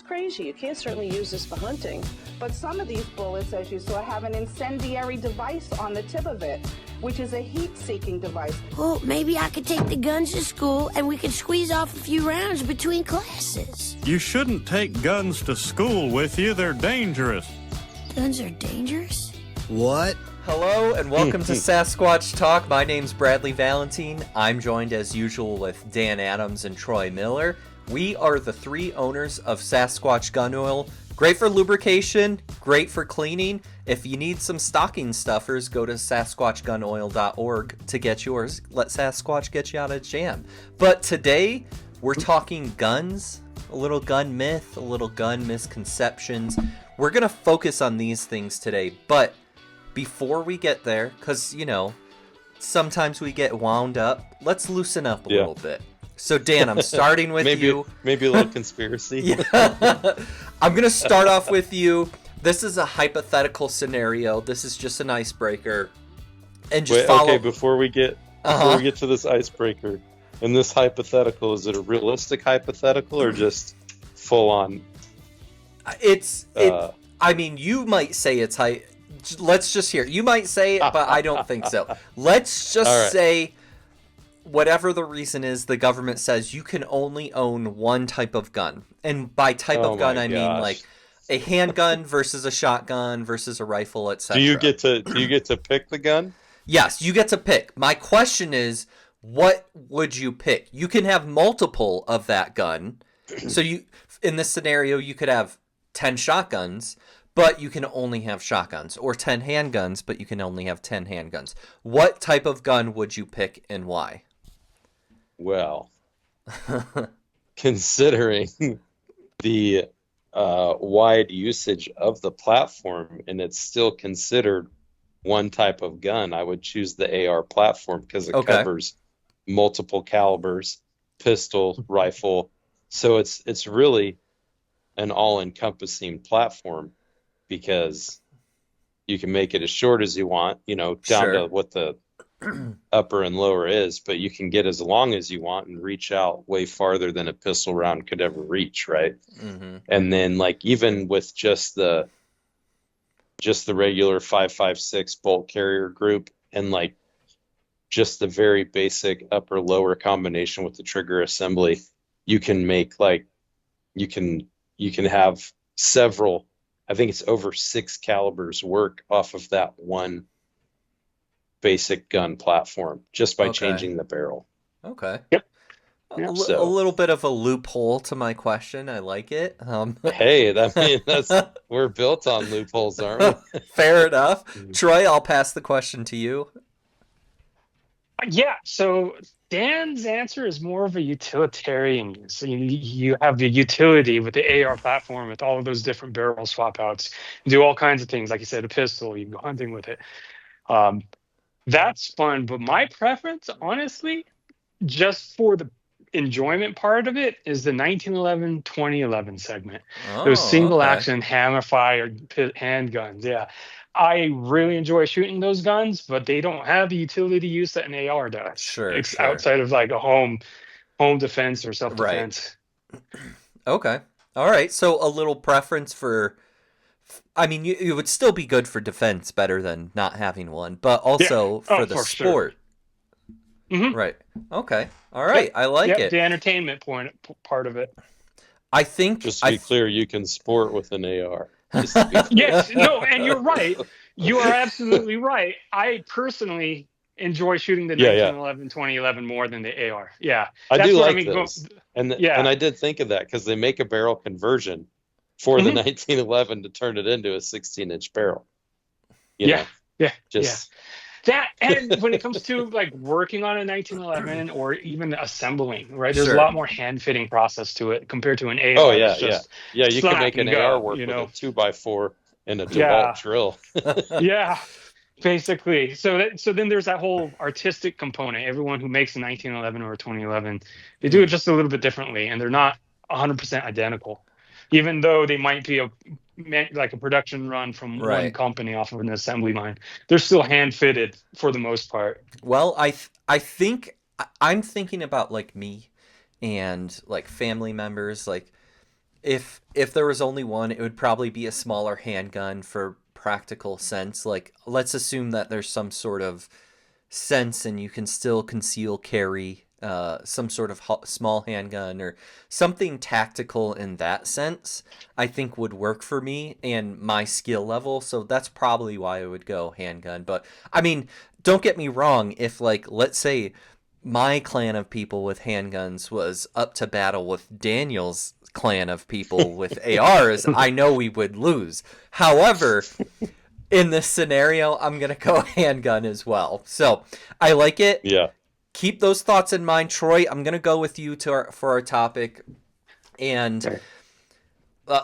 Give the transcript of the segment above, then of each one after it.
crazy. You can't certainly use this for hunting. But some of these bullets, as you saw, have an incendiary device on the tip of it, which is a heat-seeking device. Well, maybe I could take the guns to school and we could squeeze off a few rounds between classes. You shouldn't take guns to school with you. They're dangerous. Guns are dangerous? What? Hello and welcome to Sasquatch Talk. My name's Bradley Valentine. I'm joined as usual with Dan Adams and Troy Miller. We are the three owners of Sasquatch Gun Oil. Great for lubrication, great for cleaning. If you need some stocking stuffers, go to sasquatchgunoil.org to get yours. Let Sasquatch get you out of jam. But today, we're talking guns, a little gun myth, a little gun misconceptions. We're going to focus on these things today, but before we get there, because, you know, sometimes we get wound up, let's loosen up a little bit. So, Dan, I'm starting with you. Maybe a little conspiracy. Yeah. I'm going to start off with you. This is a hypothetical scenario. This is just an icebreaker. And just follow. Okay, before we get to this icebreaker, in this hypothetical, is it a realistic hypothetical or just full on? I mean, you might say it's let's just hear. You might say it, but I don't think so. Let's just say, whatever the reason is, the government says you can only own one type of gun. And by type of gun, I mean like a handgun versus a shotgun versus a rifle, etc. Do you get to pick the gun? Yes, you get to pick. My question is, what would you pick? You can have multiple of that gun. So in this scenario, you could have 10 shotguns, but you can only have shotguns, or 10 handguns, but you can only have 10 handguns. What type of gun would you pick and why? Well, considering the wide usage of the platform, and it's still considered one type of gun, I would choose the AR platform because it covers multiple calibers, pistol, rifle. So it's really an all-encompassing platform because you can make it as short as you want, you know, down to what the upper and lower is, but you can get as long as you want and reach out way farther than a pistol round could ever reach, right? Mm-hmm. And then, like, even with just the regular 5.56 bolt carrier group and like just the very basic upper lower combination with the trigger assembly, you can make like you can have several, I think it's over 6 calibers work off of that one basic gun platform just by changing the barrel. Okay. Yep. A little bit of a loophole to my question. I like it. Hey, we're built on loopholes, aren't we? Fair enough. Troy, I'll pass the question to you. Yeah, so Dan's answer is more of a utilitarian. So you have the utility with the AR platform with all of those different barrel swap outs. You do all kinds of things. Like you said, a pistol, you can go hunting with it. That's fun. But my preference, honestly, just for the enjoyment part of it, is the 1911-2011 segment. Those single action hammer-fired handguns. Yeah. I really enjoy shooting those guns, but they don't have the utility use that an AR does. Sure. Outside of like a home defense or self-defense. Right. Okay. All right. So a little preference for, I mean, it would still be good for defense, better than not having one, but also for the sport. Sure. Mm-hmm. Right. Okay. All right. Yep. I like it. The entertainment part of it. I think. Just to be clear, you can sport with an AR. Yes, no, and you're right. You are absolutely right. I personally enjoy shooting the 2011 more than the AR. Yeah, I do like those. And I did think of that because they make a barrel conversion for the 1911 to turn it into a 16-inch barrel. You know, That, and when it comes to like working on a 1911 or even assembling, right? There's a lot more hand fitting process to it compared to an AR. Oh yeah, you can make an AR work with a 2x4 and a DeWalt drill. Yeah, basically. So then there's that whole artistic component. Everyone who makes a 1911 or a 2011, they do it just a little bit differently, and they're not 100% identical, even though they might be like a production run from one company off of an assembly line. They're still hand fitted for the most part. Well, I think I'm thinking about like me and like family members. Like if there was only one, it would probably be a smaller handgun for practical sense. Like, let's assume that there's some sort of sense and you can still conceal carry some sort of small handgun or something tactical in that sense, I think would work for me and my skill level. So that's probably why I would go handgun. But I mean, don't get me wrong. If, like, let's say my clan of people with handguns was up to battle with Daniel's clan of people with ARs, I know we would lose. However, in this scenario, I'm going to go handgun as well. So I like it. Yeah. Keep those thoughts in mind. Troy, I'm going to go with you for our topic. And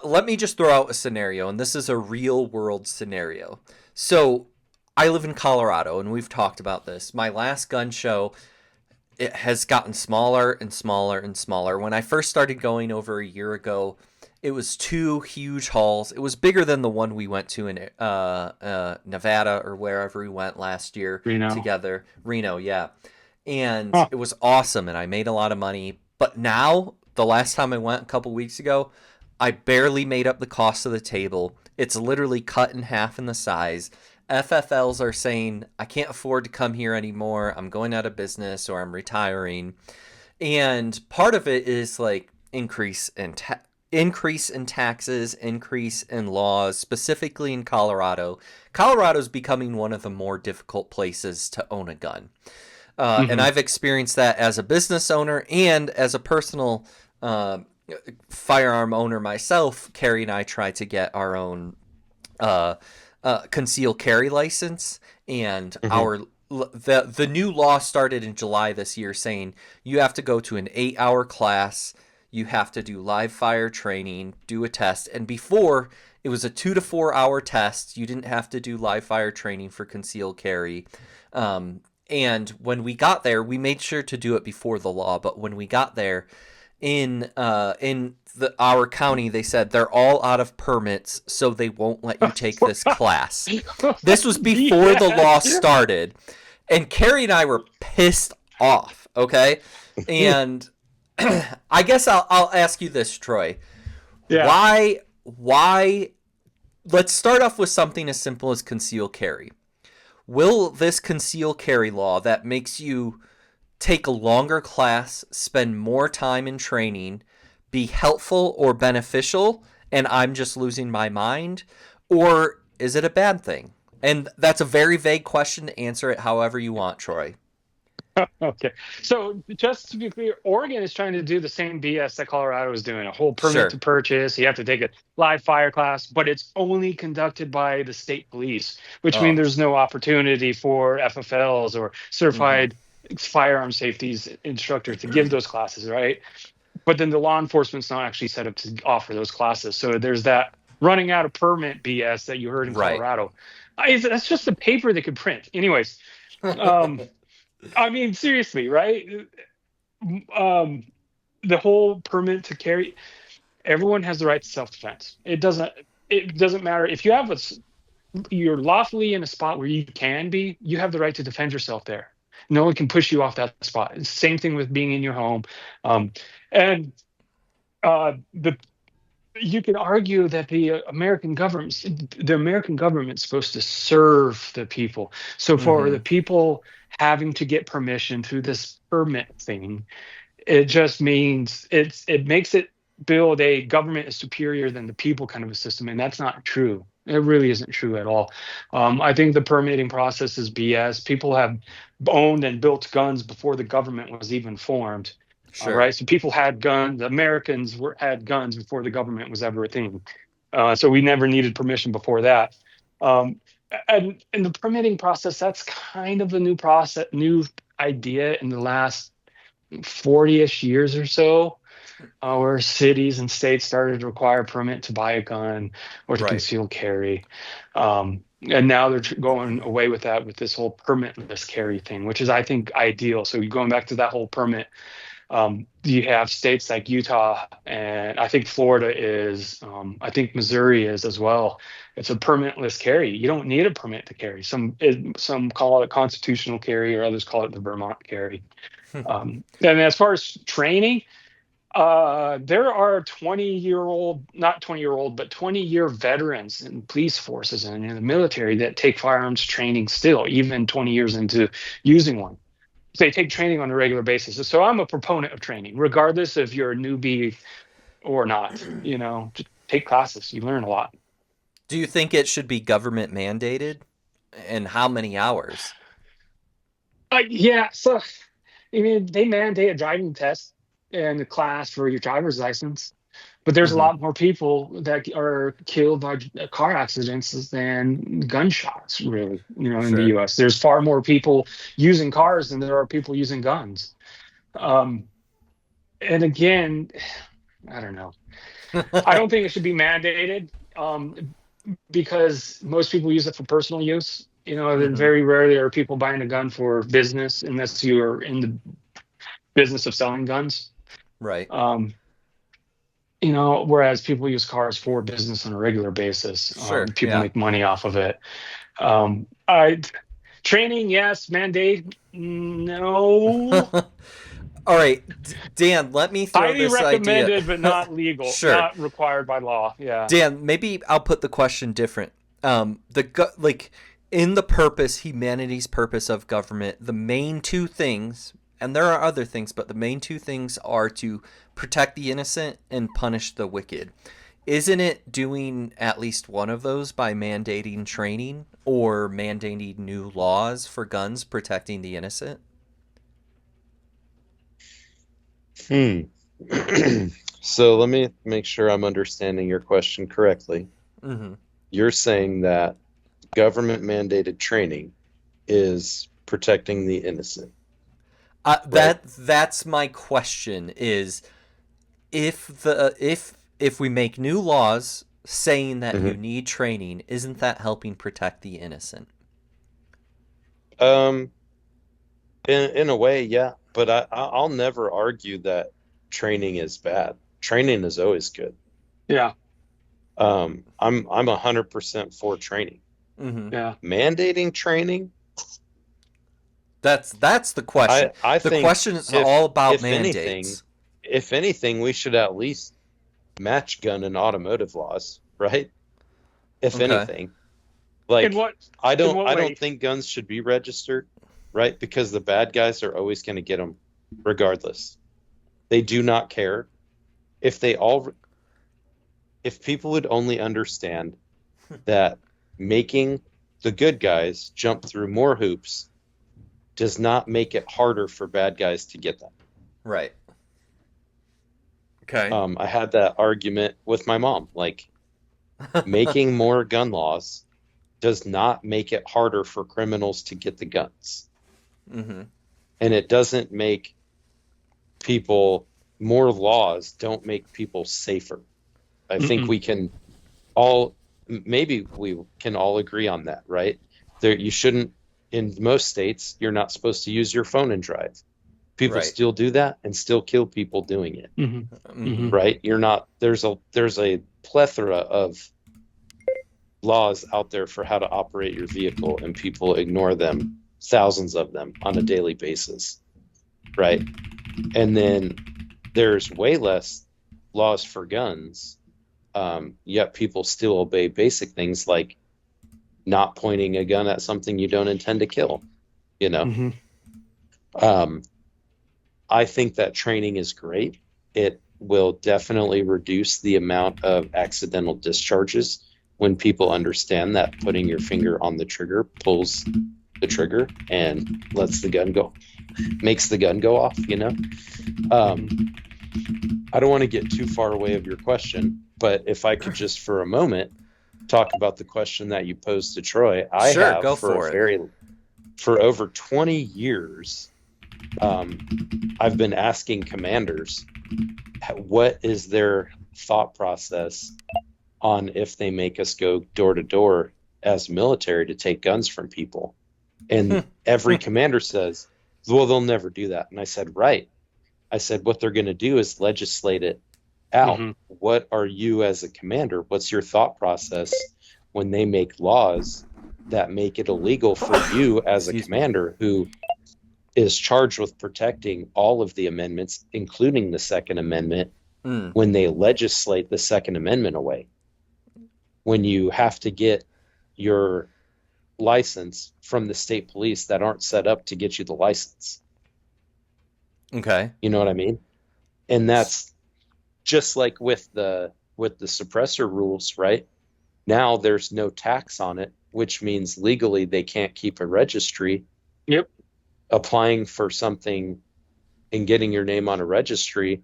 let me just throw out a scenario. And this is a real world scenario. So I live in Colorado, and we've talked about this. My last gun show, it has gotten smaller and smaller and smaller. When I first started going over a year ago, it was 2 huge halls. It was bigger than the one we went to in Nevada or wherever we went last year together. Reno, yeah. And it was awesome, and I made a lot of money. But now, the last time I went a couple weeks ago, I barely made up the cost of the table. It's literally cut in half in the size. FFLs are saying, I can't afford to come here anymore. I'm going out of business or I'm retiring. And part of it is like increase in taxes, increase in laws, specifically in Colorado. Colorado's becoming one of the more difficult places to own a gun. And I've experienced that as a business owner and as a personal firearm owner myself. Carrie and I tried to get our own concealed carry license, and the new law started in July this year, saying you have to go to an 8-hour class, you have to do live fire training, do a test, and before it was a 2 to 4 hour test. You didn't have to do live fire training for concealed carry. And when we got there, we made sure to do it before the law. But when we got there, in our county, they said they're all out of permits, so they won't let you take this class. This was before the law started, and Carrie and I were pissed off. Okay, and I guess I'll ask you this, Troy. Yeah. Why? Let's start off with something as simple as concealed carry. Will this concealed carry law that makes you take a longer class, spend more time in training, be helpful or beneficial, and I'm just losing my mind? Or is it a bad thing? And that's a very vague question. To answer it however you want, Troy. Okay. So just to be clear, Oregon is trying to do the same BS that Colorado is doing, a whole permit to purchase. You have to take a live fire class, but it's only conducted by the state police, which means there's no opportunity for FFLs or certified firearm safeties instructors to give those classes, right? But then the law enforcement's not actually set up to offer those classes. So there's that running out of permit BS that you heard in Colorado. That's just a paper they could print. Anyways, I mean, seriously, right? The whole permit to carry, everyone has the right to self-defense. It doesn't matter if you're lawfully in a spot where you can be, you have the right to defend yourself there. No one can push you off that spot. Same thing with being in your home. You can argue that the American government's supposed to serve the people. So for the people having to get permission through this permit thing, it just means it makes it build a government is superior than the people kind of a system, and that's not true. It really isn't true at all. I think the permitting process is BS. People have owned and built guns before the government was even formed. Sure. Right. So people had guns. Americans had guns before the government was ever a thing. So we never needed permission before that. And the permitting process, that's kind of a new idea in the last 40-ish years or so, where cities and states started to require a permit to buy a gun or to conceal carry. And now they're going away with that, with this whole permitless carry thing, which is, I think, ideal. So going back to that whole permit, you have states like Utah, and I think Florida is, I think Missouri is as well. It's a permitless carry. You don't need a permit to carry. Some call it constitutional carry, or others call it the Vermont carry. And as far as training, There are 20-year veterans in police forces and in the military that take firearms training still, even 20 years into using one. They take training on a regular basis. So I'm a proponent of training, regardless if you're a newbie or not. Just take classes. You learn a lot. Do you think it should be government mandated? And how many hours? Yeah. So, they mandate a driving test and a class for your driver's license. But there's a lot more people that are killed by car accidents than gunshots, really, in the U.S. There's far more people using cars than there are people using guns. And again, I don't know. I don't think it should be mandated because most people use it for personal use. Very rarely are people buying a gun for business unless you are in the business of selling guns. Right. Whereas people use cars for business on a regular basis. People make money off of it. Training, yes. Mandate, no. All right, Dan, let me throw Highly this recommended, idea. but not legal. Sure. Not required by law. Yeah. Dan, maybe I'll put the question different. In the humanity's purpose of government, the main two things, and there are other things, but the main two things are to protect the innocent and punish the wicked. Isn't it doing at least one of those by mandating training or mandating new laws for guns protecting the innocent? So let me make sure I'm understanding your question correctly. You're saying that government mandated training is protecting the innocent. Right? That's my question is if we make new laws saying that you need training, isn't that helping protect the innocent? In a way, yeah, but I'll never argue that training is bad. Training is always good. Yeah. I'm 100% for training. Yeah. Mandating training. That's the question. I the think question is all about mandates. If anything, we should at least match gun and automotive laws, right? If anything, I don't think guns should be registered, right? Because the bad guys are always going to get them, regardless. They do not care if people would only understand that making the good guys jump through more hoops does not make it harder for bad guys to get them. Right. Okay. I had that argument with my mom. Making more gun laws does not make it harder for criminals to get the guns. And it doesn't make more laws don't make people safer. I think we can all agree on that, right? You shouldn't, in most states, you're not supposed to use your phone and drive. People still do that and still kill people doing it. Right? There's a plethora of laws out there for how to operate your vehicle, and people ignore them, thousands of them on a daily basis. Right? And then there's way less laws for guns, yet people still obey basic things like not pointing a gun at something you don't intend to kill. I think that training is great. It will definitely reduce the amount of accidental discharges when people understand that putting your finger on the trigger pulls the trigger and lets the gun go, makes the gun go off, I don't want to get too far away of your question, but if I could just for a moment talk about the question that you posed to Troy. For over 20 years, I've been asking commanders what is their thought process on if they make us go door to door as military to take guns from people. And every commander says, well, they'll never do that. And I said, right. I said, what they're going to do is legislate it out. What are you as a commander? What's your thought process when they make laws that make it illegal for you as a commander who is charged with protecting all of the amendments, including the Second Amendment, when they legislate the Second Amendment away. When you have to get your license from the state police that aren't set up to get you the license. Okay. You know what I mean? And that's just like with the suppressor rules, right? Now there's no tax on it, which means legally they can't keep a registry. Yep. Applying for something and getting your name on a registry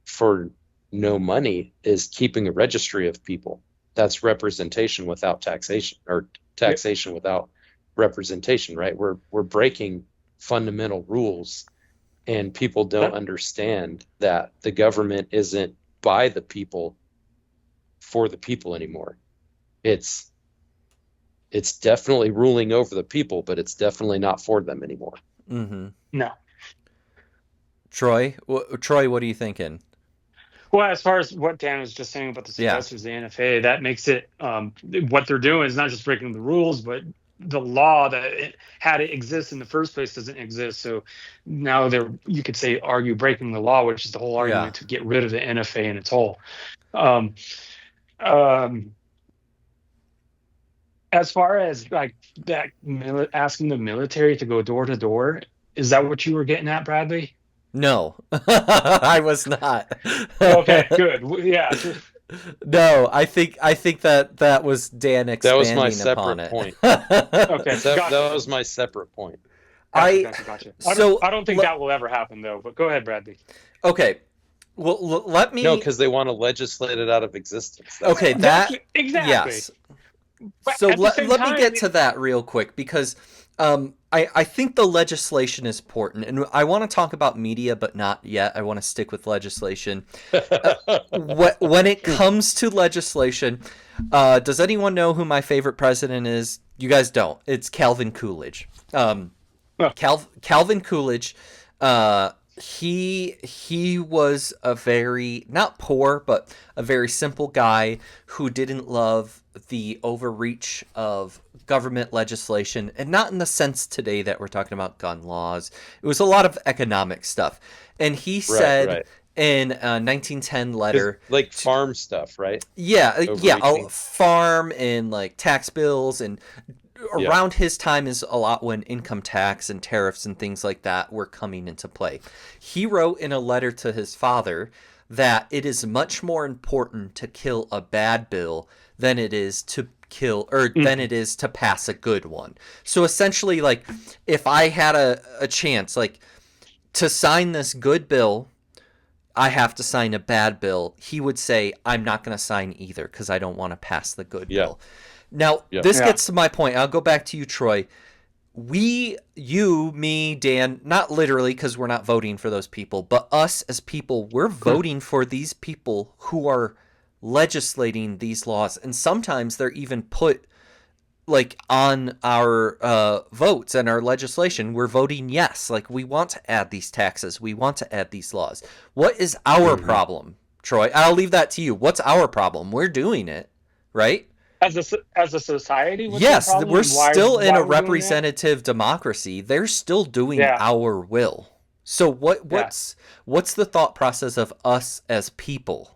for no money is keeping a registry of people. That's representation without taxation, or taxation without representation, right? We're breaking fundamental rules, and people don't understand that the government isn't by the people for the people anymore. It's definitely ruling over the people, but it's definitely not for them anymore. Mm-hmm. No. Troy, what are you thinking? Well, as far as what Dan was just saying about the suppressors, the NFA, that makes it what they're doing is not just breaking the rules, but the law that had it exist in the first place doesn't exist. So now you could say, argue breaking the law, which is the whole argument to get rid of the NFA in its whole. As far as like that, asking the military to go door to door, is that what you were getting at, Bradley? No, I was not. Okay, good. Yeah. No, I think that was Dan expanding that was my separate upon it. point. Okay, that was my separate point. Gotcha. So I don't think that will ever happen, though. But go ahead, Bradley. Okay. Well, let me. No, because they want to legislate it out of existence. Okay, exactly. Yes. But so let me get to that real quick, because I think the legislation is important, and I want to talk about media, but not yet. I want to stick with legislation. When it comes to legislation, does anyone know who my favorite president is? You guys don't. It's Calvin Coolidge. Calvin Coolidge. He was a very, not poor, but a very simple guy who didn't love the overreach of government legislation, and not in the sense today that we're talking about gun laws. It was a lot of economic stuff. And he said in a 1910 letter, like farm stuff, right? Yeah, a farm and like tax bills, and around his time is a lot when income tax and tariffs and things like that were coming into play. He wrote in a letter to his father that it is much more important to kill a bad bill than it is to than it is to pass a good one. So essentially, like, if I had a chance, like, to sign this good bill, I have to sign a bad bill. He would say, I'm not going to sign either because I don't want to pass the good bill. Now, this gets to my point. I'll go back to you, Troy. You, me, Dan, not literally because we're not voting for those people, but us as people, we're voting for these people who are legislating these laws. And sometimes they're even put like on our votes and our legislation. We're voting yes. Like, we want to add these taxes. We want to add these laws. What is our problem, Troy? I'll leave that to you. What's our problem? We're doing it, right? As a society? Yes, we're still in a representative democracy. They're still doing our will. So what's the thought process of us as people?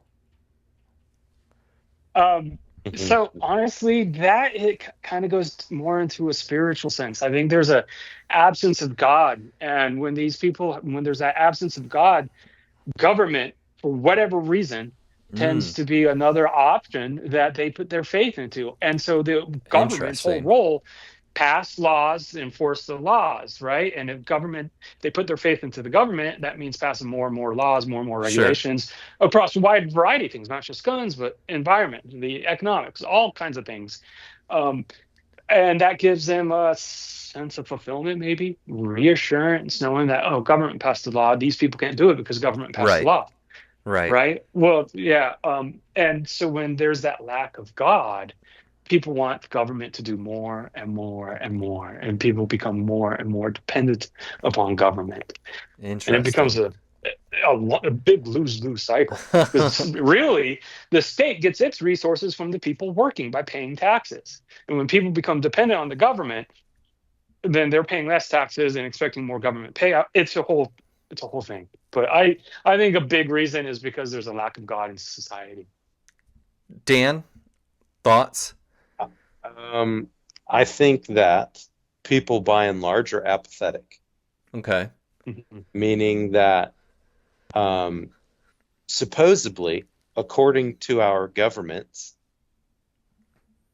So honestly, that it kind of goes more into a spiritual sense. I think there's a absence of God, and when there's that absence of God, government, for whatever reason, tends to be another option that they put their faith into. And so the government's whole role, pass laws, enforce the laws, right? And if they put their faith into the government, that means passing more and more laws, more and more regulations across a wide variety of things, not just guns, but environment, the economics, all kinds of things. And that gives them a sense of fulfillment, maybe reassurance, knowing that, government passed the law. These people can't do it because government passed the law. Right. Well, yeah. And so when there's that lack of God, people want the government to do more and more and more, and people become more and more dependent upon government. Interesting. And it becomes a big lose-lose cycle. Because really, the state gets its resources from the people working by paying taxes. And when people become dependent on the government, then they're paying less taxes and expecting more government payout. It's a whole thing. But I think a big reason is because there's a lack of God in society. Dan, thoughts? I think that people by and large are apathetic, Okay. meaning that supposedly, according to our governments,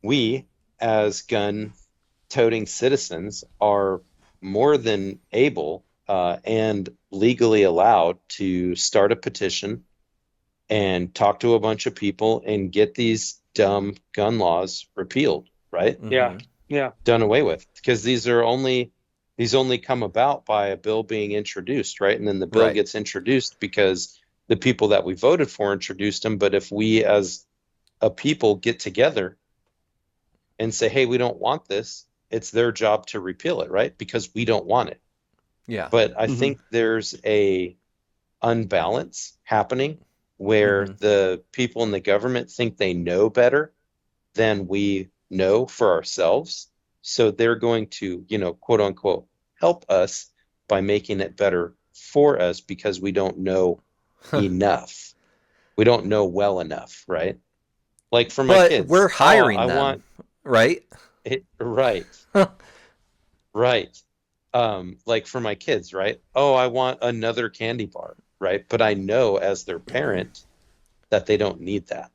we as gun-toting citizens are more than able and legally allowed to start a petition and talk to a bunch of people and get these dumb gun laws repealed, right? Yeah. Yeah. Done away with, because these only come about by a bill being introduced, right? And then the bill Right. gets introduced because the people that we voted for introduced them. But if we as a people get together and say, hey, we don't want this, it's their job to repeal it, right? Because we don't want it. Yeah. But I think there's a unbalance happening where the people in the government think they know better than we know for ourselves. So they're going to, quote unquote, help us by making it better for us because we don't know enough. We don't know well enough, right? Like for my kids. We're hiring them, want right? Right. Right. Like for my kids, right? Oh, I want another candy bar, right? But I know as their parent that they don't need that,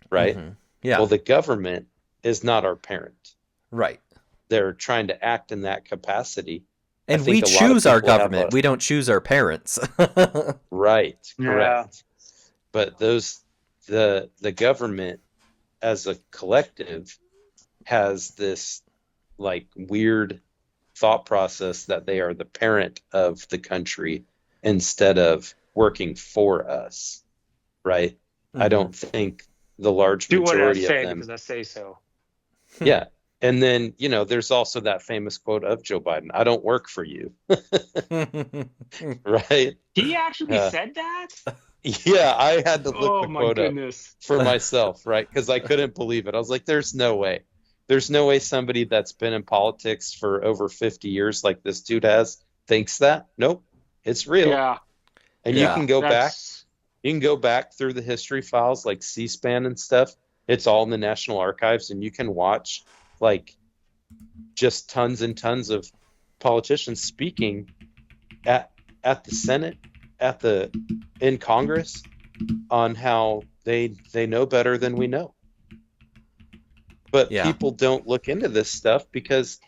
right? Yeah. Well, the government is not our parent. Right. They're trying to act in that capacity. And we choose our government. We don't choose our parents. Right. Yeah. Correct. But the government as a collective has this like weird thought process that they are the parent of the country instead of working for us, right? I don't think the large Do what I majority say of them. because I say so. Yeah. And then, there's also that famous quote of Joe Biden, I don't work for you. Right? He actually said that? Yeah, I had to look Oh the my quote goodness. up for myself, right? Because I couldn't believe it. I was like, there's no way. There's no way somebody that's been in politics for over 50 years like this dude has thinks that. Nope. It's real. Yeah. And you can go back. That's- You can go back through the history files like C-SPAN and stuff. It's all in the National Archives, and you can watch like just tons and tons of politicians speaking at the Senate, in Congress on how they know better than we know. But people don't look into this stuff because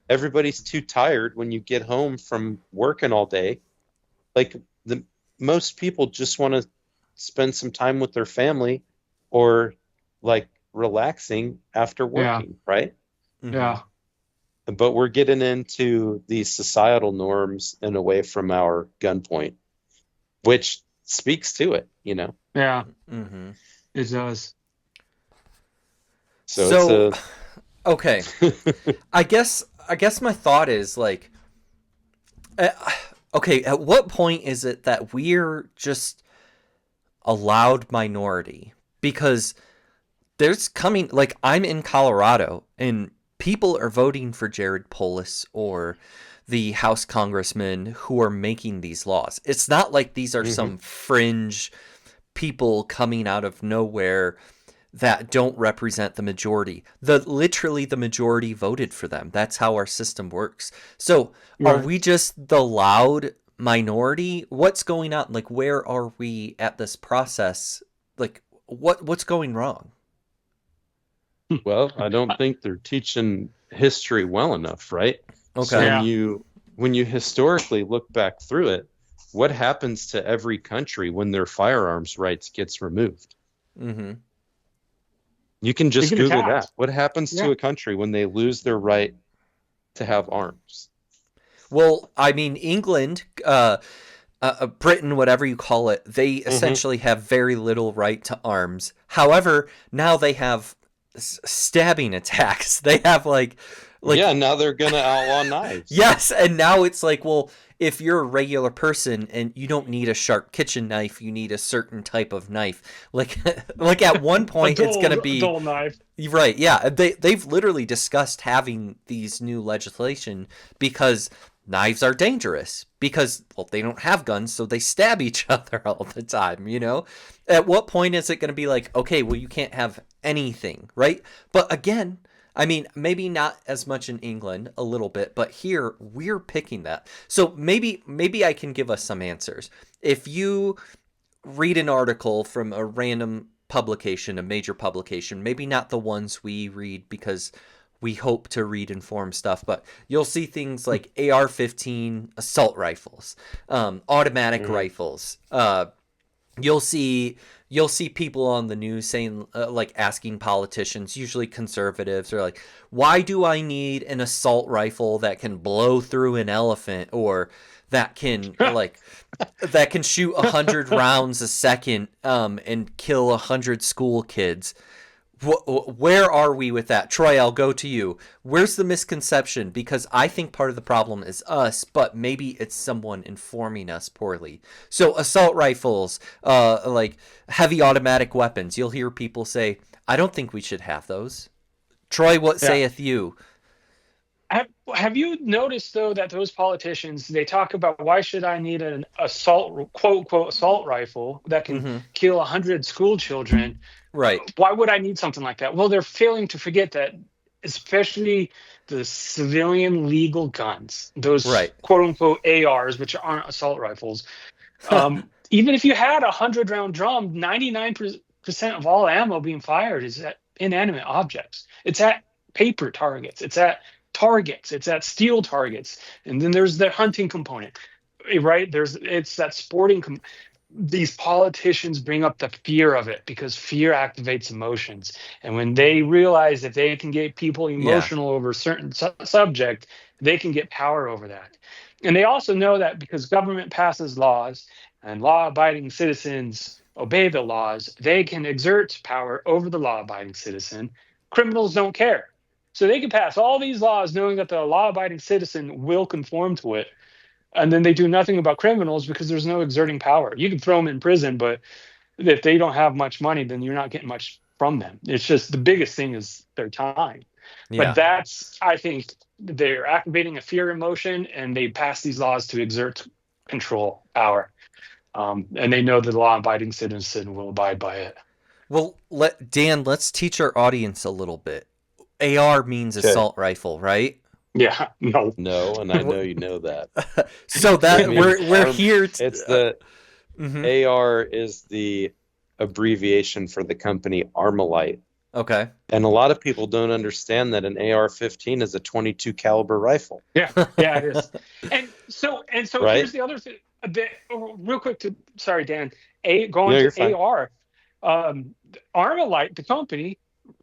everybody's too tired when you get home from working all day. Like most people just want to spend some time with their family or like relaxing after working, right? Yeah. But we're getting into these societal norms and away from our gun point, which speaks to it, Yeah. It does. So okay. I guess my thought is like, okay, at what point is it that we're just a loud minority? Because there's coming, like, I'm in Colorado and people are voting for Jared Polis or the House congressmen who are making these laws. It's not like these are some fringe people coming out of nowhere that don't represent the majority. Literally the majority voted for them. That's how our system works. So are we just the loud minority? What's going on? Like, where are we at this process? Like, what's going wrong? Well, I don't think they're teaching history well enough, right? Okay. So when you historically look back through it, what happens to every country when their firearms rights gets removed? You can just Google attacked. that. What happens to a country when they lose their right to have arms? Well, I mean, England, Britain, whatever you call it, they essentially have very little right to arms. However, now they have stabbing attacks. They have like Like, yeah, now they're gonna outlaw knives. yes, and now it's like, well, if you're a regular person and you don't need a sharp kitchen knife, you need a certain type of knife. Like, like at one point, it's going to be dull knife. right. Yeah, they've literally discussed having these new legislation because knives are dangerous because, well, they don't have guns, so they stab each other all the time. You know, at what point is it going to be like, okay, well, you can't have anything, right? But again, I mean, maybe not as much in England, a little bit, but here we're picking that. So maybe I can give us some answers. If you read an article from a random publication, a major publication, maybe not the ones we read because we hope to read informed stuff, but you'll see things like AR-15 assault rifles, automatic rifles. You'll see people on the news saying, like, asking politicians, usually conservatives, are like, why do I need an assault rifle that can blow through an elephant, or that can that can shoot 100 rounds a second and kill 100 school kids? Where are we with that? Troy, I'll go to you. Where's the misconception? Because I think part of the problem is us, but maybe it's someone informing us poorly. So assault rifles, like heavy automatic weapons, you'll hear people say, I don't think we should have those. Troy, what saith you? Have you noticed, though, that those politicians, they talk about, why should I need an assault, quote unquote, assault rifle that can kill 100 school children? Right. Why would I need something like that? Well, they're failing to forget that, especially the civilian legal guns, those quote unquote ARs, which aren't assault rifles. Even if you had a 100-round drum, 99% of all ammo being fired is at inanimate objects. It's at paper targets. It's at targets. It's at steel targets. And then there's the hunting component, right? It's that sporting these politicians bring up the fear of it because fear activates emotions. And when they realize that they can get people emotional over a certain subject, they can get power over that. And they also know that because government passes laws and law-abiding citizens obey the laws, they can exert power over the law-abiding citizen. Criminals don't care. So they can pass all these laws knowing that the law-abiding citizen will conform to it. And then they do nothing about criminals because there's no exerting power. You can throw them in prison, but if they don't have much money, then you're not getting much from them. It's just the biggest thing is their time. Yeah. But that's, I think, they're activating a fear emotion, and they pass these laws to exert control power. And they know that the law-abiding citizen will abide by it. Well, Dan, let's teach our audience a little bit. AR means assault rifle, right? Yeah, no, and I know you know that. So that we're here. It's the AR is the abbreviation for the company Armalite. Okay. And a lot of people don't understand that an AR-15 is a .22 caliber rifle. Yeah, it is. And so right? Here's the other thing. Real quick, sorry, Dan. Going to AR, Armalite, the company,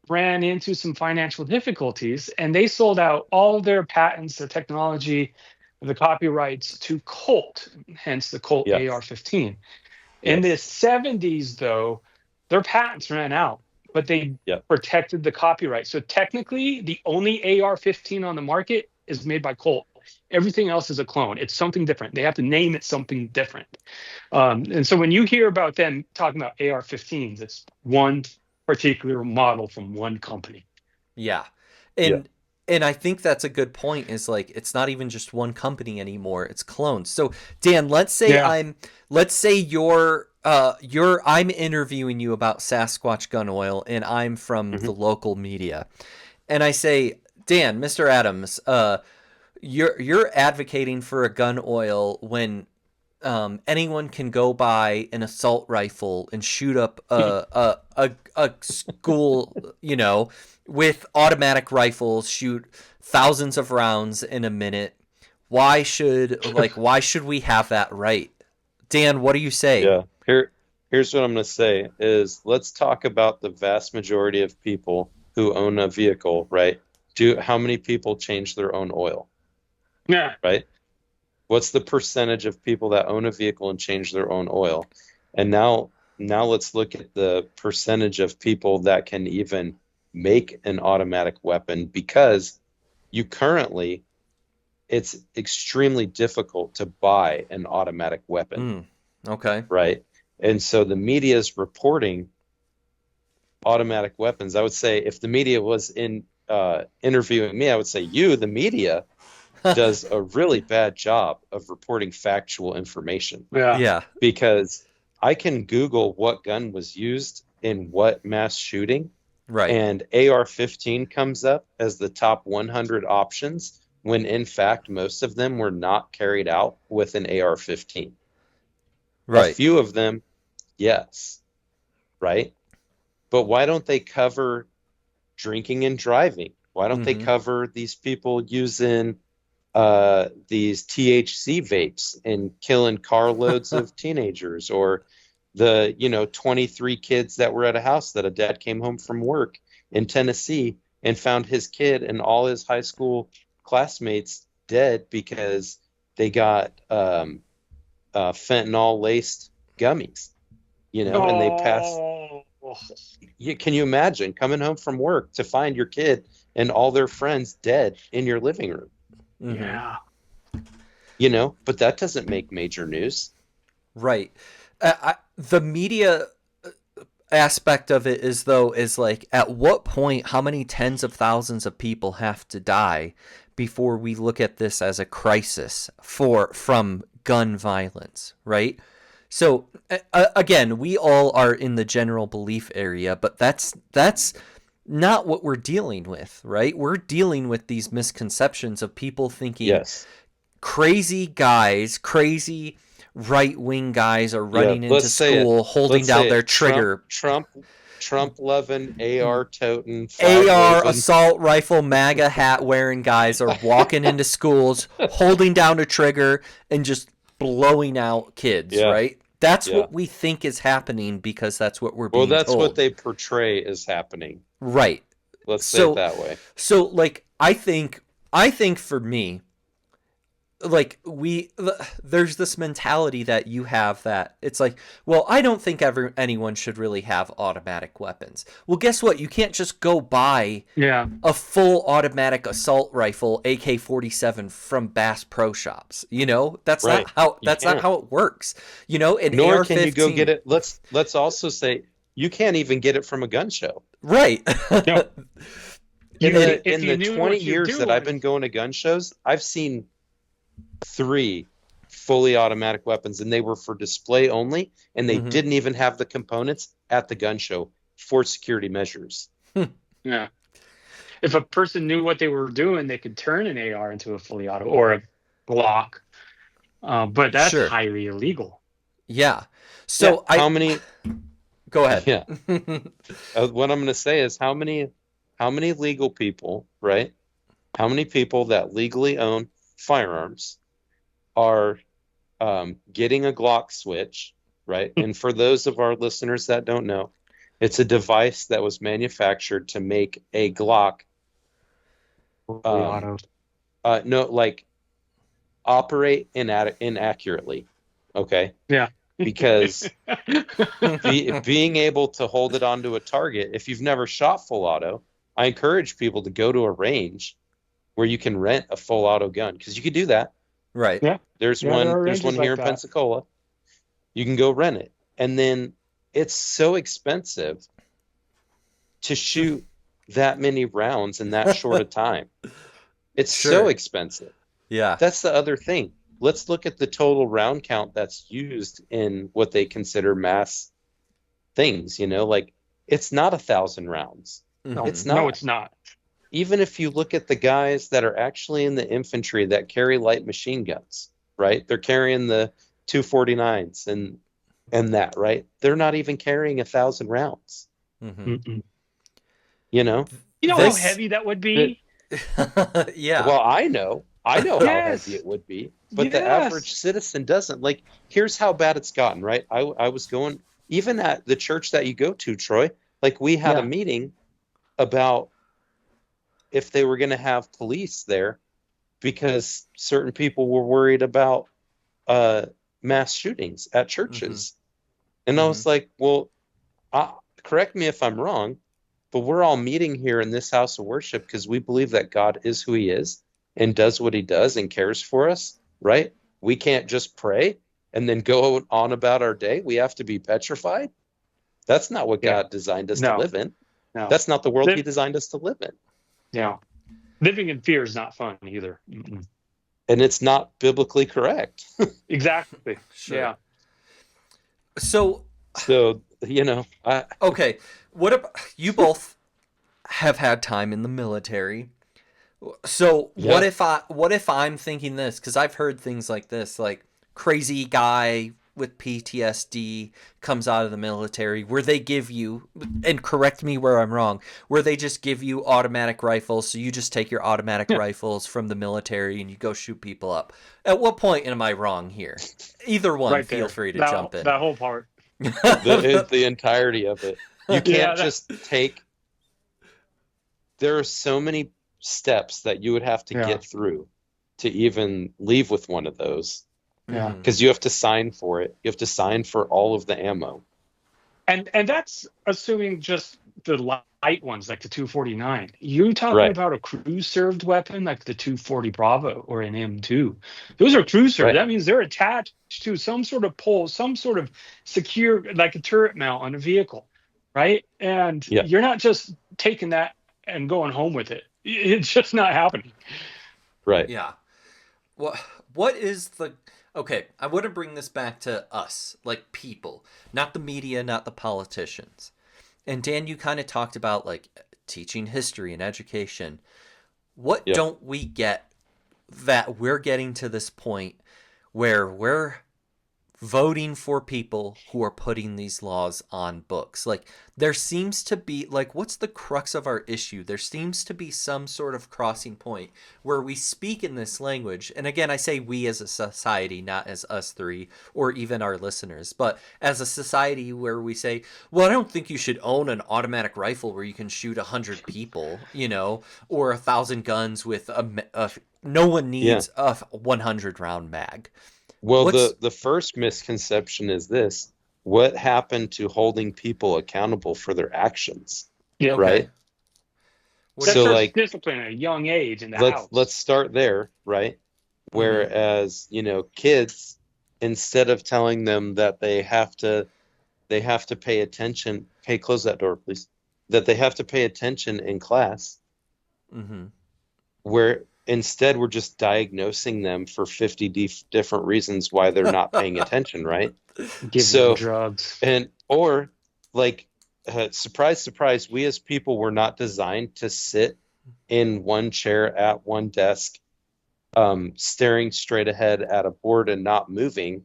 ran into some financial difficulties, and they sold out all their patents, their technology, the copyrights to Colt, hence the Colt AR-15. In the 70s, though, their patents ran out, but they protected the copyright. So technically, the only AR-15 on the market is made by Colt. Everything else is a clone. It's something different. They have to name it something different. And so when you hear about them talking about AR-15s, it's one particular model from one company. Yeah. And I think that's a good point, is like, it's not even just one company anymore, it's clones. So Dan, let's say I'm interviewing you about Sasquatch gun oil, and I'm from the local media. And I say, Dan, Mr. Adams, you're advocating for a gun oil when anyone can go buy an assault rifle and shoot up a school, with automatic rifles, shoot thousands of rounds in a minute. Why should we have that right? Dan, what do you say? Yeah. Here's what I'm going to say is, let's talk about the vast majority of people who own a vehicle, right? How many people change their own oil? Yeah. Right? What's the percentage of people that own a vehicle and change their own oil? And now let's look at the percentage of people that can even make an automatic weapon, because it's extremely difficult to buy an automatic weapon, Okay. right? And so the media is reporting automatic weapons. I would say if the media was interviewing me, I would say the media, does a really bad job of reporting factual information. Yeah. Because I can Google what gun was used in what mass shooting, Right. and AR-15 comes up as the top 100 options, when in fact most of them were not carried out with an AR-15. Right. A few of them, yes, right? But why don't they cover drinking and driving? Why don't they cover these people using these THC vapes and killing carloads of teenagers, or the 23 kids that were at a house that a dad came home from work in Tennessee and found his kid and all his high school classmates dead because they got fentanyl laced gummies, and they passed. Can you imagine coming home from work to find your kid and all their friends dead in your living room? Yeah. But that doesn't make major news. Right. The media aspect of it is like, at what point, how many tens of thousands of people have to die before we look at this as a crisis from gun violence, right? So again, we all are in the general belief area, but that's not what we're dealing with, right? We're dealing with these misconceptions of people thinking crazy right-wing guys are running into school holding down their trigger. Trump loving, AR toting, AR assault rifle MAGA hat wearing guys are walking into schools holding down a trigger and just blowing out kids, right? That's what we think is happening because that's what we're being told. Well, that's what they portray is happening. Right. Let's say it that way. So, like, I think for me, like, there's this mentality that you have that it's like, well, I don't think anyone should really have automatic weapons. Well, guess what? You can't just go buy a full automatic assault rifle AK-47 from Bass Pro Shops. That's not how it works. And Nor AR-15, can you go get it. Let's also say you can't even get it from a gun show. Right. In the 20 years that I've been going to gun shows, I've seen 3 fully automatic weapons, and they were for display only, and they didn't even have the components at the gun show for security measures. Yeah. If a person knew what they were doing, they could turn an AR into a fully auto or a Glock. But that's highly illegal. Yeah. So how many? Go ahead. Yeah. What I'm going to say is how many legal people, right? How many people that legally own firearms are getting a Glock switch, right? And for those of our listeners that don't know, it's a device that was manufactured to make a Glock operate inaccurately. Okay. Yeah. Because being able to hold it onto a target, if you've never shot full auto, I encourage people to go to a range where you can rent a full auto gun, because you can do that. Right. Yeah. There's one here in Pensacola. You can go rent it. And then it's so expensive to shoot that many rounds in that short a time. It's so expensive. Yeah. That's the other thing. Let's look at the total round count that's used in what they consider mass things, like it's not 1,000 rounds. No, it's not. No, it's not. Even if you look at the guys that are actually in the infantry that carry light machine guns, right? They're carrying the 249s and that, right? They're not even carrying 1,000 rounds. You know how heavy that would be? Yeah. Well, I know how heavy it would be, but the average citizen doesn't. Like, here's how bad it's gotten, right? I was going, even at the church that you go to, Troy, like we had a meeting about if they were going to have police there because certain people were worried about mass shootings at churches. And I was like, well, correct me if I'm wrong, but we're all meeting here in this house of worship because we believe that God is who he is and does what he does and cares for us, right? We can't just pray and then go on about our day. We have to be petrified. That's not what God designed us to live in. No. That's not the world he designed us to live in. Yeah. Living in fear is not fun either. Mm-mm. And it's not biblically correct. Exactly. Sure. Yeah. So, okay. What about you both have had time in the military? So what if I'm thinking this? Because I've heard things like this, like crazy guy with PTSD comes out of the military, where they give you, and correct me where I'm wrong, where they just give you automatic rifles, so you just take your automatic rifles from the military and you go shoot people up. At what point am I wrong here? Either one, feel free to jump in. That whole part. the entirety of it. You can't just take. There are so many steps that you would have to get through to even leave with one of those. Yeah. Because you have to sign for it. You have to sign for all of the ammo. And that's assuming just the light ones, like the 249. You talking about a crew served weapon like the 240 Bravo or an M2. Those are crew served. That means they're attached to some sort of pole, some sort of secure, like a turret mount on a vehicle, right? And you're not just taking that and going home with it. It's just not happening. Right. Yeah. What is the... Okay, I want to bring this back to us, like people, not the media, not the politicians. And Dan, you kind of talked about like teaching history and education. What don't we get that we're getting to this point where we're voting for people who are putting these laws on books? Like, there seems to be, like, what's the crux of our issue? There seems to be some sort of crossing point where we speak in this language. And again, I say we as a society, not as us three or even our listeners, but as a society where we say, well, I don't think you should own an automatic rifle where you can shoot 100 people, you know, or 1,000 guns with no one needs a 100 round mag. Well, the first misconception is this: what happened to holding people accountable for their actions? Yeah, right. So, like, discipline at a young age in the house. Let's start there, right? Whereas, kids, instead of telling them that they have to pay attention. Hey, close that door, please. That they have to pay attention in class. Mm-hmm. Where instead we're just diagnosing them for 50 different reasons why they're not paying attention, right? Give them drugs. Or surprise, surprise, we as people were not designed to sit in one chair at one desk, staring straight ahead at a board and not moving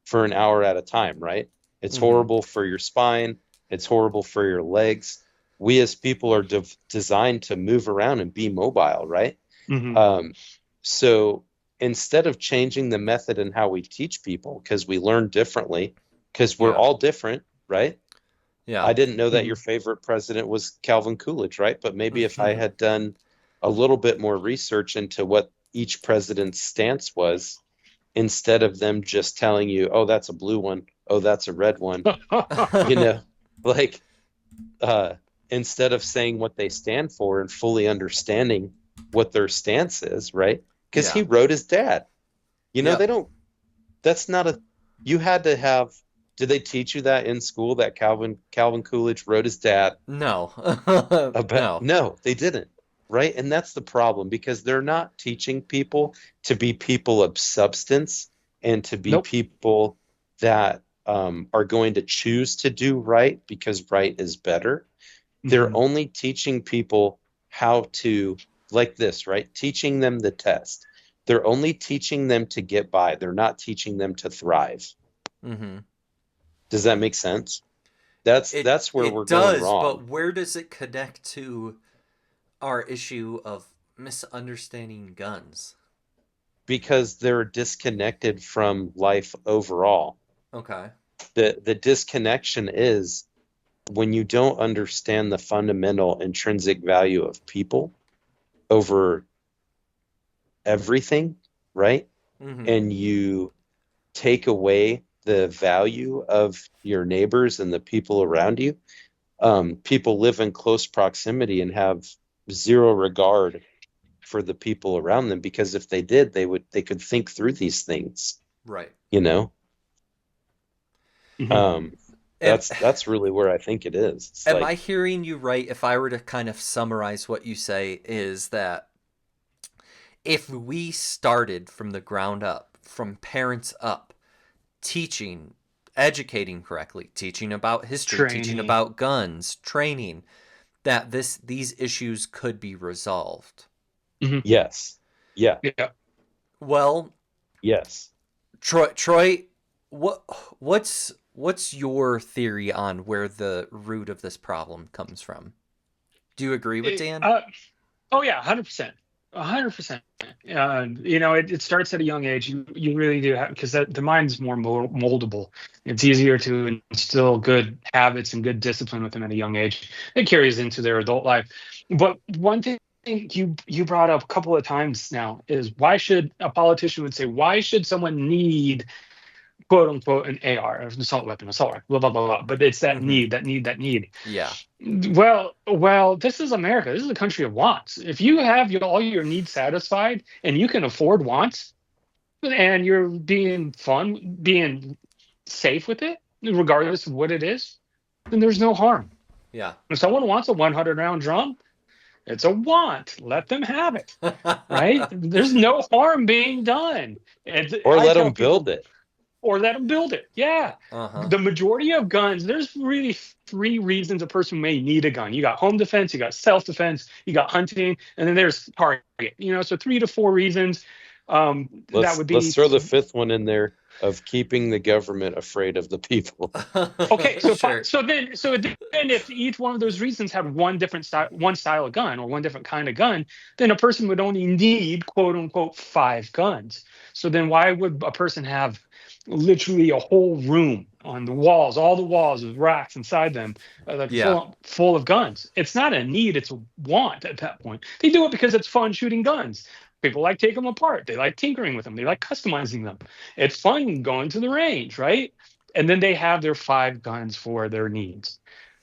for an hour at a time, right? It's horrible for your spine. It's horrible for your legs. We as people are designed to move around and be mobile, right? Mm-hmm. So instead of changing the method and how we teach people, because we learn differently, because we're all different, right? Yeah. I didn't know that your favorite president was Calvin Coolidge, right? But maybe if I had done a little bit more research into what each president's stance was, instead of them just telling you, oh, that's a blue one, oh, that's a red one, instead of saying what they stand for and fully understanding what their stance is, right? Because he wrote his dad. That's not you had to have, did they teach you that in school, that Calvin Coolidge wrote his dad? No. No, they didn't, right? And that's the problem, because they're not teaching people to be people of substance and to be people that are going to choose to do right because right is better. They're only teaching people how to, like this, right? Teaching them the test. They're only teaching them to get by. They're not teaching them to thrive. Mm-hmm. Does that make sense? That's where we're going wrong. But where does it connect to our issue of misunderstanding guns? Because they're disconnected from life overall. Okay. The disconnection is when you don't understand the fundamental intrinsic value of people over everything, right? Mm-hmm. And you take away the value of your neighbors and the people around you. people live in close proximity and have zero regard for the people around them, because if they did, they could think through these things, Right. you know. Mhm. That's really where I think it is. It's Am like, I hearing you right? If I were to kind of summarize what you say, is that if we started from the ground up, from parents up, teaching, educating correctly, teaching about history, teaching Training. about guns, training, that these issues could be resolved. yes, yeah, Yeah. Well, yes. Troy, what's your theory on where the root of this problem comes from? Do you agree with Dan? Oh yeah, 100%. 100%. It starts at a young age. You really do have, because the mind's more moldable. It's easier to instill good habits and good discipline with them at a young age. It carries into their adult life. But one thing you brought up a couple of times now is, why should a politician would say, why should someone need quote unquote an AR, an assault weapon, blah blah blah blah. But it's that need, that need. Yeah. Well, this is America. This is a country of wants. If you have all your needs satisfied and you can afford wants, and you're being safe with it, regardless of what it is, then there's no harm. Yeah. If someone wants a 100-round drum, it's a want. Let them have it. Right? There's no harm being done. Or let them build it. Or let them build it. Yeah. The majority of guns, there's really 3 reasons a person may need a gun. You got home defense, you got self-defense, you got hunting, and then there's target. So 3 to 4 reasons. That would be. Let's throw the 5th one in there, of keeping the government afraid of the people. Okay, so Sure. so then if each one of those reasons had one style of gun or one different kind of gun, then a person would only need quote unquote 5 guns. So then why would a person have literally a whole room on the walls, all the walls with racks inside them, full of guns? It's not a need, it's a want at that point. They do it because it's fun shooting guns. People like taking them apart. They like tinkering with them. They like customizing them. It's fun going to the range, right? And then they have their 5 guns for their needs.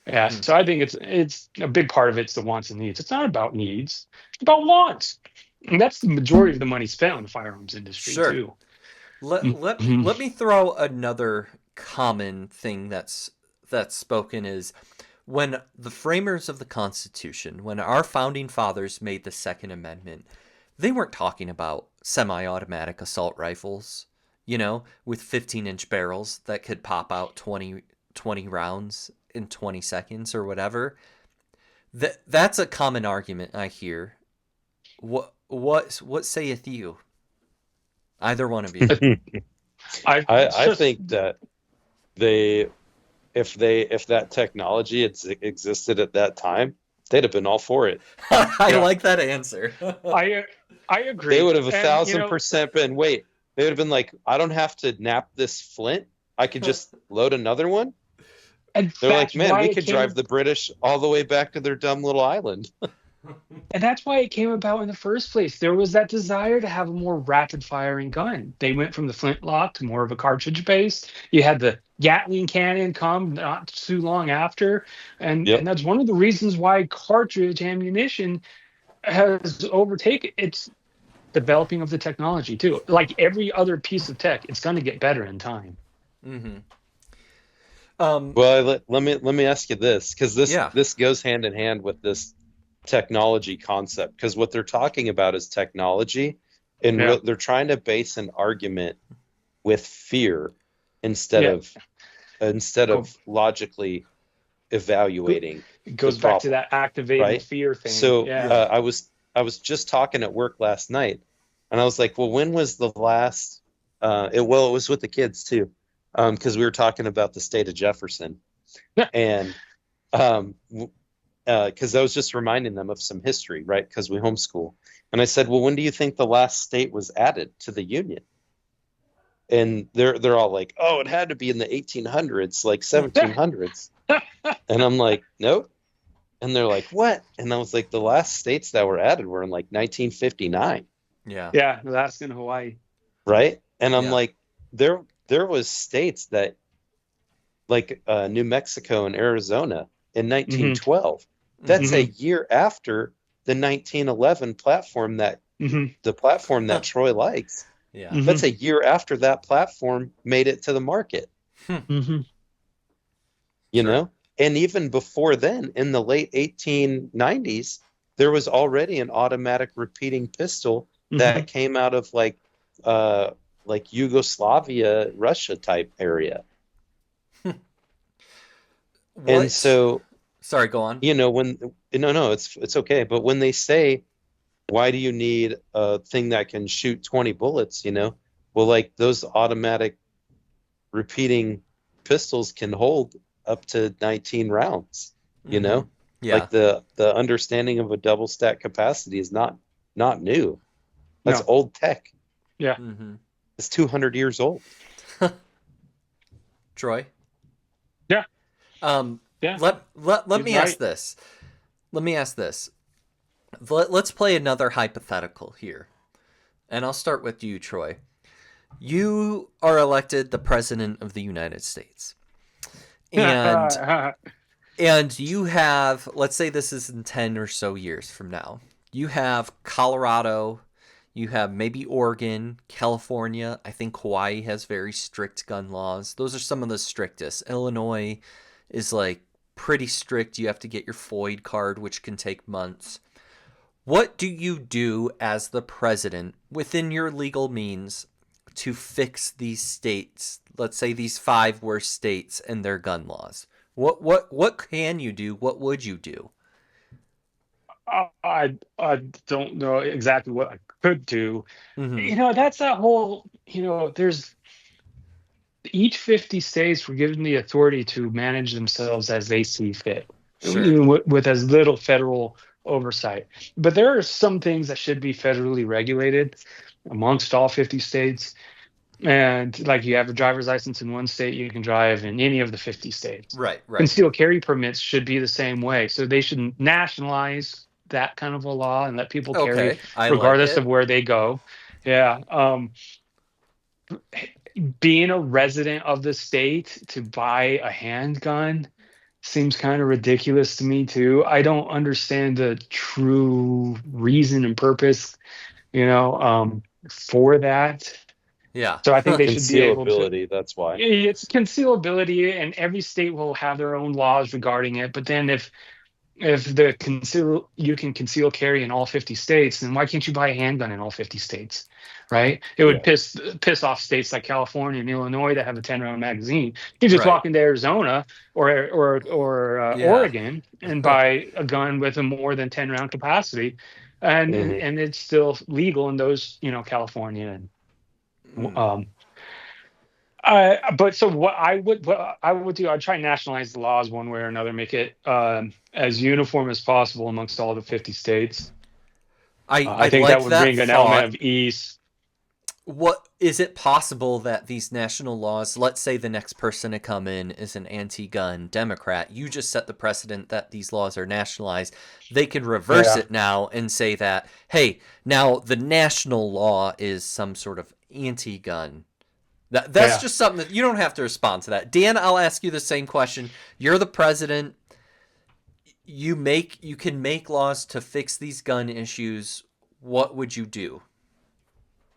Yeah, so I think it's a big part of it's the wants and needs. It's not about needs, it's about wants. And that's the majority of the money spent on the firearms industry too. Let me throw another common thing that's spoken is, when the framers of the Constitution, when our founding fathers made the Second Amendment, they weren't talking about semi-automatic assault rifles, with 15-inch barrels that could pop out 20 rounds in 20 seconds or whatever. That's a common argument I hear. What saith you? Either one of you. I think that if that technology existed at that time, they'd have been all for it. I like that answer. I agree. They would have 1,000% been. Wait, they would have been like, I don't have to nap this flint. I could just load another one. And they're like, man, we could drive the British all the way back to their dumb little island. And that's why it came about in the first place. There was that desire to have a more rapid firing gun. They went from the flintlock to more of a cartridge based. You had the Gatling cannon come not too long after. And that's one of the reasons why cartridge ammunition has overtaken. It's developing of the technology too. Like every other piece of tech, it's going to get better in time. Well, let me ask you this, because this goes hand in hand with this technology concept, because what they're talking about is technology, and they're trying to base an argument with fear instead of logically evaluating. It goes back to that activating fear thing. So I was just talking at work last night, and I was like, well, when was the last it was with the kids too, because we were talking about the state of Jefferson, and because I was just reminding them of some history, right? Because we homeschool. And I said, well, when do you think the last state was added to the Union? And they're all like, oh, it had to be in the 1800s, like 1700s. And I'm like, nope. And they're like, what? And I was like, the last states that were added were in like 1959. Yeah, Alaska and Hawaii. Right? And I'm like, there was states that, like New Mexico and Arizona, in 1912. That's a year after the 1911 platform that the platform that Troy likes. Yeah. That's a year after that platform made it to the market. You know? And even before then, in the late 1890s, there was already an automatic repeating pistol that came out of like Yugoslavia, Russia type area. And so, sorry, go on. you know, it's okay. But when they say, why do you need a thing that can shoot 20 bullets? You know, well, like those automatic repeating pistols can hold up to 19 rounds, you know? Yeah. Like the understanding of a double stack capacity is not new. That's old tech. Yeah. It's 200 years old. Troy? Yeah. Let me ask this. Let me ask this. Let's play another hypothetical here. And I'll start with you, Troy. You are elected the president of the United States. And you have, let's say this is in 10 or so years from now. You have Colorado, you have maybe Oregon, California. I think Hawaii has very strict gun laws. Those are some of the strictest. Illinois is like pretty strict. You have to get your FOID card, which can take months. What do you do as the president within your legal means to fix these states? Let's say these 5 worst states and their gun laws. What can you do? What would you do? I don't know exactly what I could do. You know, that's that whole, you know, there's each 50 states were given the authority to manage themselves as they see fit, with as little federal oversight. But there are some things that should be federally regulated amongst all 50 states. And like you have a driver's license in one state, you can drive in any of the 50 states. Right. Concealed carry permits should be the same way. So they should nationalize that kind of a law and let people carry regardless of where they go. Yeah. Being a resident of the state to buy a handgun seems kind of ridiculous to me too. I don't understand the true reason and purpose, you know, for that. Yeah. So I think they should be able to. Concealability, that's why. It's concealability, and every state will have their own laws regarding it. But then if you can conceal carry in all 50 states, then why can't you buy a handgun in all 50 states? Right? It would piss off states like California and Illinois that have a 10-round magazine. You just walk into Arizona or Oregon and buy a gun with a more than 10-round capacity, and it's still legal in those, you know, California and but so what I would do, I'd try and nationalize the laws one way or another, make it as uniform as possible amongst all the 50 states. I think that would bring an element of ease. What is it possible that these national laws, let's say the next person to come in is an anti-gun Democrat, you just set the precedent that these laws are nationalized. They could reverse it now and say that, hey, now the national law is some sort of anti-gun. That's just something that you don't have to respond to that. Dan, I'll ask you the same question. You're the president. You can make laws to fix these gun issues. What would you do?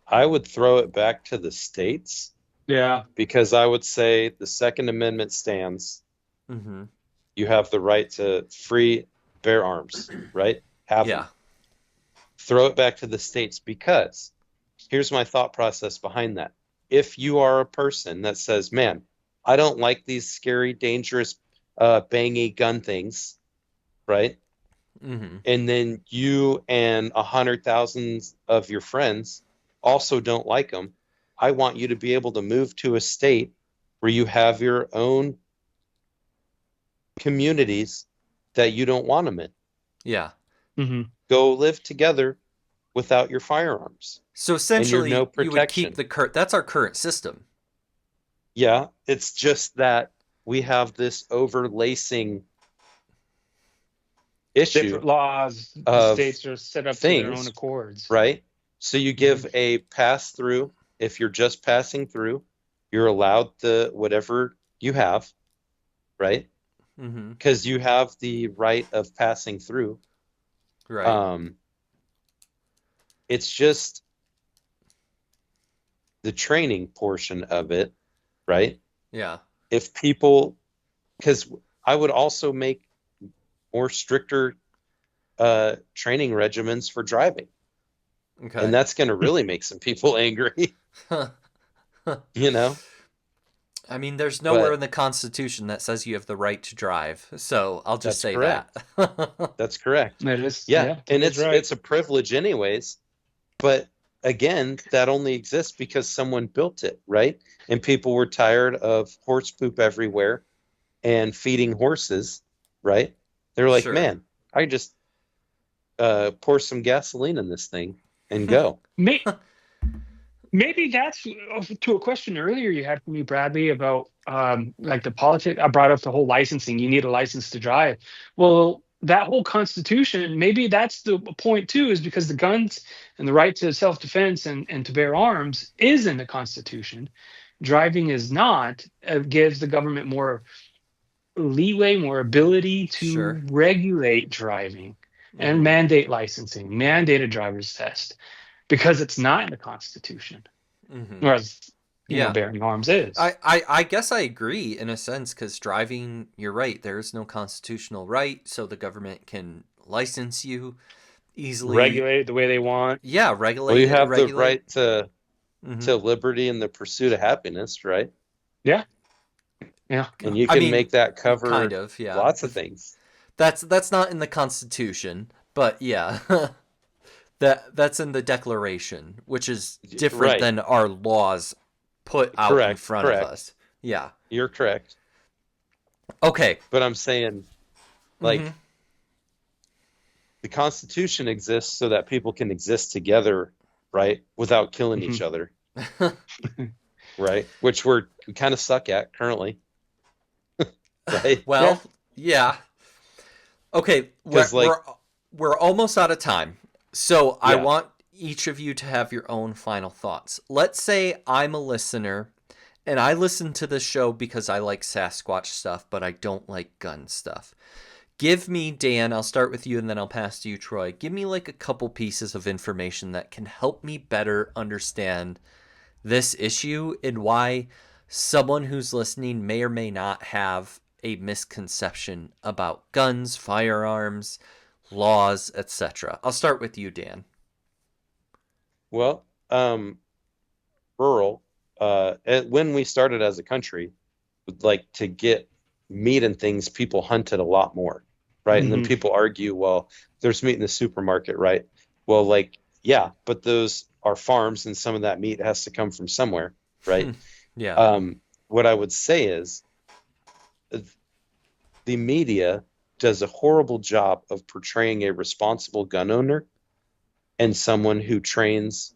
I would throw it back to the states. Yeah. Because I would say the Second Amendment stands. You have the right to free bear arms, right? Have them. Throw it back to the states, because here's my thought process behind that. If you are a person that says, man, I don't like these scary, dangerous, bangy gun things, right? And then you and 100,000 of your friends also don't like them, I want you to be able to move to a state where you have your own communities that you don't want them in. Yeah. Go live together without your firearms. So essentially, no you would keep that's our current system. Yeah, it's just that we have this overlacing issue. Different laws, the states are set up to their own accords. Right? So you give a pass through. If you're just passing through, you're allowed whatever you have, right? because you have the right of passing through. Right. It's just the training portion of it, right? Yeah. If people, because I would also make more stricter training regimens for driving. Okay. And that's going to really make some people angry, you know? I mean, there's nowhere But in the Constitution that says you have the right to drive, so I'll just that's say correct. that. That's correct. It is, Yeah, and that is right. it's a privilege anyways. But again, that only exists because someone built it, right? And people were tired of horse poop everywhere and feeding horses, right? They're like, Sure. man, I just pour some gasoline in this thing and go. Maybe that's to a question earlier you had for me, Bradley, about like the politics. I brought up the whole licensing. You need a license to drive. Well, that whole constitution, maybe that's the point too, is because the guns and the right to self-defense and to bear arms is in the Constitution. Driving is not. It gives the government more leeway, more ability to Sure. regulate driving and mandate licensing, mandate a driver's test, because it's not in the Constitution. Whereas, you know, bearing arms is. I guess I agree in a sense, because driving, you're right, there is no constitutional right, so the government can license you easily. Regulate it the way they want. Yeah, regulate. Well, you have the regulate. right to liberty and the pursuit of happiness, right? Yeah. Yeah. And you can make that cover kind of, yeah. lots of things. That's not in the Constitution, but yeah. That's in the Declaration, which is different than our laws put out in front of us. Yeah. You're correct. Okay. But I'm saying, like, the Constitution exists so that people can exist together, right? Without killing each other. Right? Which we kind of suck at currently. Right? Well, yeah. Okay. We're almost out of time. So I want each of you to have your own final thoughts. Let's say I'm a listener and I listen to this show because I like Sasquatch stuff, but I don't like gun stuff. Give me, Dan, I'll start with you and then I'll pass to you, Troy. Give me like a couple pieces of information that can help me better understand this issue and why someone who's listening may or may not have a misconception about guns, firearms, laws, etc. I'll start with you, Dan. Well, rural, when we started as a country, like to get meat and things, people hunted a lot more, right? And then people argue, well, there's meat in the supermarket, right? Well, like, yeah, but those are farms and some of that meat has to come from somewhere, right? Yeah. What I would say is the media does a horrible job of portraying a responsible gun owner and someone who trains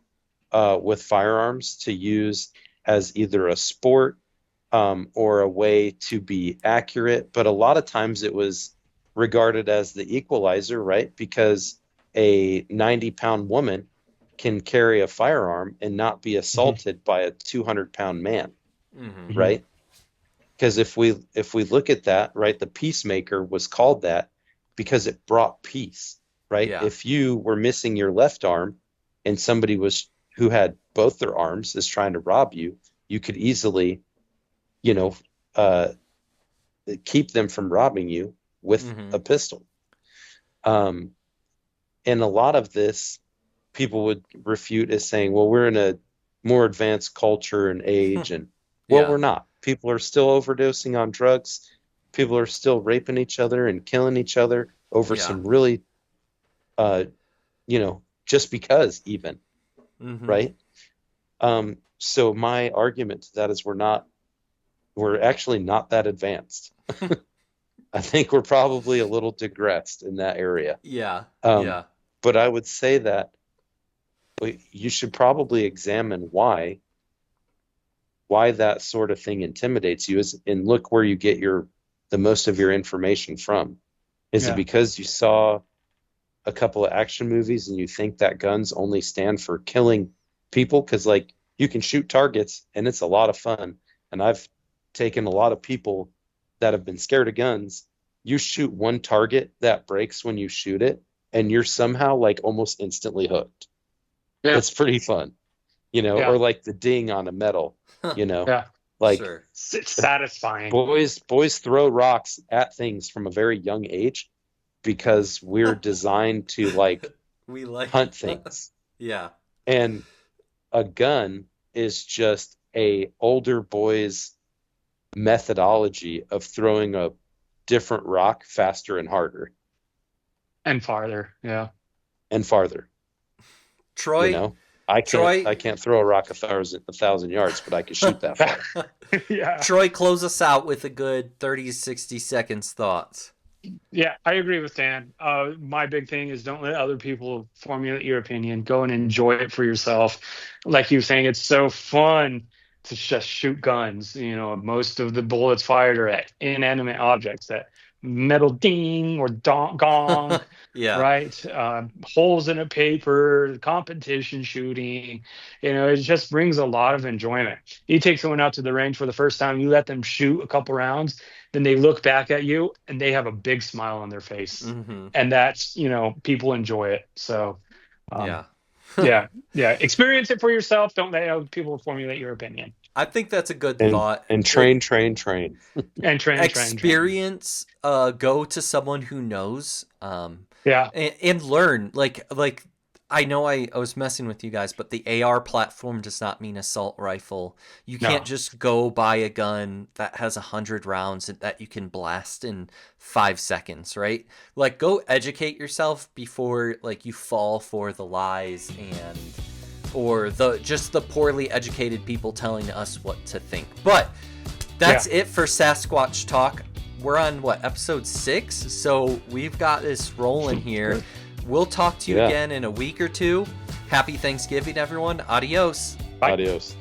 with firearms to use as either a sport or a way to be accurate. But a lot of times it was regarded as the equalizer, right? Because a 90-pound woman can carry a firearm and not be assaulted by a 200-pound man, right? Because if we look at that, right, the peacemaker was called that because it brought peace, right? Yeah. If you were missing your left arm and somebody who had both their arms is trying to rob you, you could easily, keep them from robbing you with a pistol. And a lot of this people would refute as saying, well, we're in a more advanced culture and age, and we're not. People are still overdosing on drugs. People are still raping each other and killing each other over some really, just because even, right? So my argument to that is we're actually not that advanced. I think we're probably a little digressed in that area. But I would say that you should probably examine why that sort of thing intimidates you and look where you get the most of your information from. Is it because you saw a couple of action movies and you think that guns only stand for killing people? Because like you can shoot targets and it's a lot of fun. And I've taken a lot of people that have been scared of guns you shoot one target that breaks when you shoot it, and you're somehow like almost instantly hooked. Yeah. It's pretty fun, Yeah. or like the ding on a metal, Yeah. like Sure. It's satisfying. boys throw rocks at things from a very young age because we're designed to like We like hunt things. Yeah. And a gun is just a older boy's methodology of throwing a different rock faster and harder And farther. Yeah. and farther. Troy, I Troy- can't throw a rock 1,000 yards, but I can shoot that far. Yeah. Troy, close us out with a good 30, 60 seconds thoughts. Yeah, I agree with Dan. My big thing is don't let other people formulate your opinion. Go and enjoy it for yourself. Like you were saying, it's so fun to just shoot guns. Most of the bullets fired are at inanimate objects, that metal ding or gong, Yeah. right? Holes in a paper, competition shooting. It just brings a lot of enjoyment. You take someone out to the range for the first time, you let them shoot a couple rounds, then they look back at you and they have a big smile on their face. Mm-hmm. And that's, people enjoy it. So, Yeah. yeah. Experience it for yourself. Don't let other people formulate your opinion. I think that's a good And, thought. and train. And train. Experience. Go to someone who knows. Yeah. And learn. Like I know I was messing with you guys, but the AR platform does not mean assault rifle. You can't just go buy a gun that has 100 rounds that you can blast in 5 seconds, right? Like, go educate yourself before you fall for the lies or the poorly educated people telling us what to think. But that's it for Sasquatch Talk. We're on episode 6, so we've got this rolling here. We'll talk to you again in a week or two. Happy Thanksgiving, everyone. Adios. Bye. Adios.